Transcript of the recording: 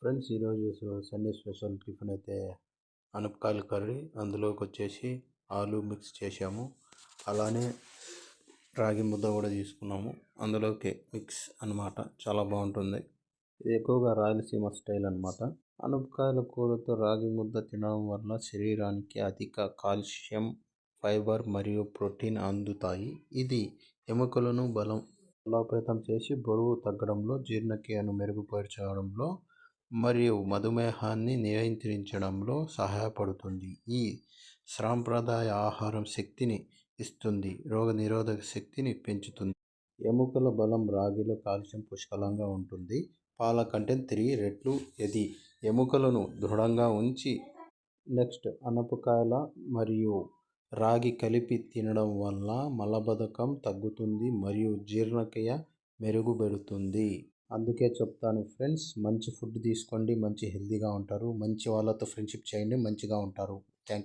Friends ఈరోజు Sunday special tiffin అయితే అనపకాయల curry, అందులోకి వచ్చేసి ఆలు మిక్స్ చేసాము. అలానే రాగి ముద్ద కూడా తీసుకున్నాము. అందులోకి మిక్స్ అన్నమాట. చాలా బాగుంటుంది. ఇది ఎక్కువగా రాయలసీమ స్టైల్ అన్నమాట. అనపకాయల కూరతో రాగి ముద్ద తినడం వల్ల శరీరానికి అధిక కాల్షియం, ఫైబర్ మరియు ప్రోటీన్ అందుతాయి. ఇది ఎముకలను బలోపేతం చేసి బరువు తగ్గడంలో, జీర్ణక్రియను మెరుగుపరచడంలో మరియు మధుమేహాన్ని నియంత్రించడంలో సహాయపడుతుంది. ఈ సాంప్రదాయ ఆహారం శక్తిని ఇస్తుంది, రోగనిరోధక శక్తిని పెంచుతుంది. ఎముకల బలం రాగిలో కాల్షియం పుష్కలంగా ఉంటుంది. పాల కంటెంట్ 3 రెట్లు. ఇది ఎముకలను దృఢంగా ఉంచి నెక్స్ట్ అనపకాయల మరియు రాగి కలిపి తినడం వల్ల మలబద్ధకం తగ్గుతుంది మరియు జీర్ణక్రియ మెరుగుపడుతుంది. అందుకే చెప్తాను ఫ్రెండ్స్, మంచి ఫుడ్ తీసుకోండి, మంచి హెల్తీగా ఉంటారు. మంచి వాళ్ళతో ఫ్రెండ్షిప్ చేయండి, మంచిగా ఉంటారు. Thank you.